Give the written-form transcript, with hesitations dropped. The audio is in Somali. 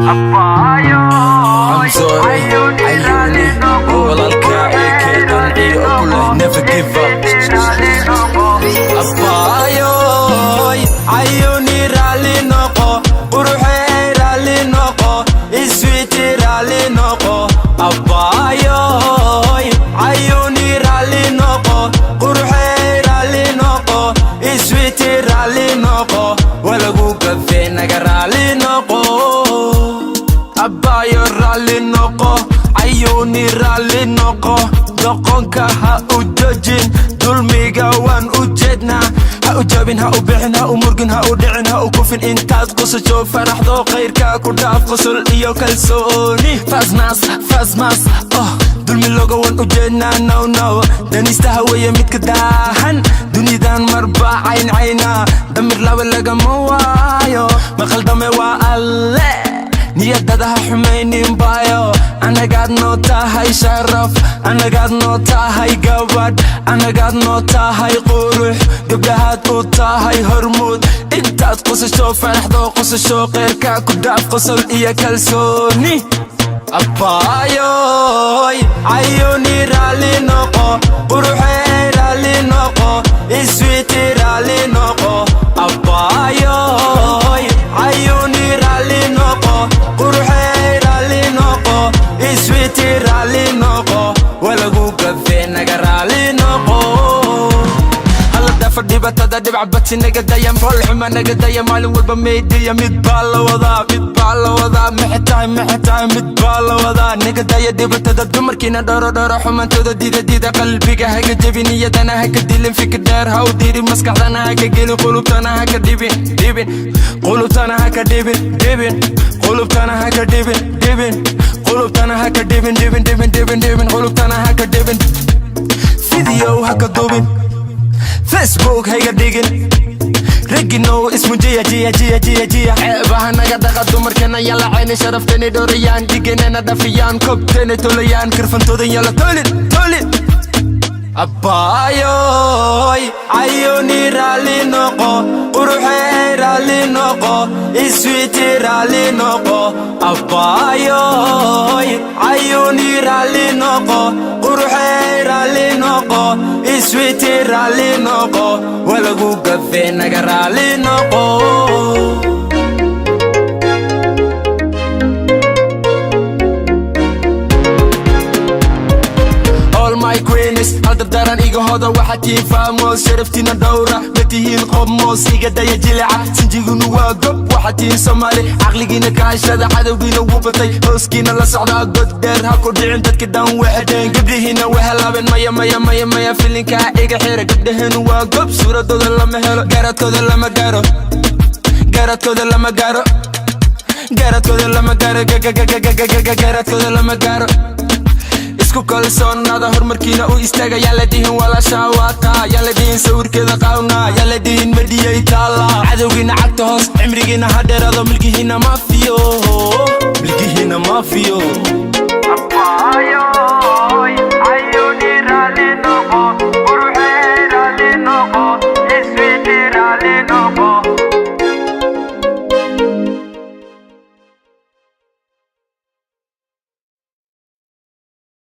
I'm sorry, عيوني والكاعي قنعي أقوله never give up. أبايوي عيوني رالي نقو وروحي رالي نقو إسويتي رالي نقو. أبايوي عيوني رالي نقو وروحي رالي نقو إسويتي رالي نقو ولقو قفينك رالي نقو. أبايو رالي نقو عيوني رالي نقو doqonka ha u jojin dulmiga waan u jeednaa ha u jabin ha u bixin ha u murgin ha u dhicin ha u kufin intaad qosasho faraxdo khayrka ku dhaaf qosol iyo kalsooni fasmas dulmi loga waan u jeednaa no danista haweye midka daahan dunidan marba cayn cayna damir laba lagama waayo maqaldame waa alle niyadadaha xumaynin baayo anagaad noo tahay sharaf anagaad noo tahay gabadh anagaad noo tahay qurux gabdhahaad u tahay hormuud intaad qosasho faraxdo qosasho khayrka ku dhaaf qosol iyo kalsooni. Abaayoy cayuni raalli noqo quruxey raalli noqo iswiiti raalli noqo. Abaayoy cayuni raalli noqo quruxey raalli noqo iswiiti raalli noqo walagu gafe naga raalli noqo. Fadhibatada dhibcabati naga daya fool xuma naga daya maalin walba meydaya mid baa la wadaa maxay mid baa la wadaa naga daya dhibatada dumarkiina dhoro xumantooda diida qalbiga haga jebin niyadana haga dilin fikir dheer ha u diiri maskaxdana haga gelin qulubtana haga dhibin qulubtana haga dhibin qulubtana haga dhibin qulubtana haga dhibin qulubtana haga dhibin video haga dubin Facebook hayga dhigin regino ismu jiya ceebaha naga dhaqa dumarkana yala cayni sharaftani dhorayaan dhiganana dhafiyaan kobtani tolayaan karfantoodan yala tolin. Abaayoy cayuni raalli noqo quruxey raalli noqo iswiiti raalli noqo. Abaayoy cayuni raalli noqo quruxey raalli noqo iswiiti raalli noqo walagu gafe naga raalli noqo. My queens haldardaran iga hoda waxaad tiin faamos sharaftiina dhowra matihiin qob moos iga daya jilica sinjigunu waa gob waxaad tiin Soomaali caqligiina kaashada cadowgiina wuu batay hooskiina la socdaa god dheer ha ku dhicin dadka dhan waxdeen gabdhihiina wahalaaben maya filinka iga xira gabdhaheenu waa gob suuradooda lama helo garadkooda lama gaaro garadkooda lama gaaro isku kalsoonada horumarkiina u istaaga yaa la dhihin walaashaa waata yaa la dhihin sawirkeeda qaawna yaa la dhihin madhiyay taala cadowgiina cagta hoos cimrigiina ha dheeraado milkihiina maafiyo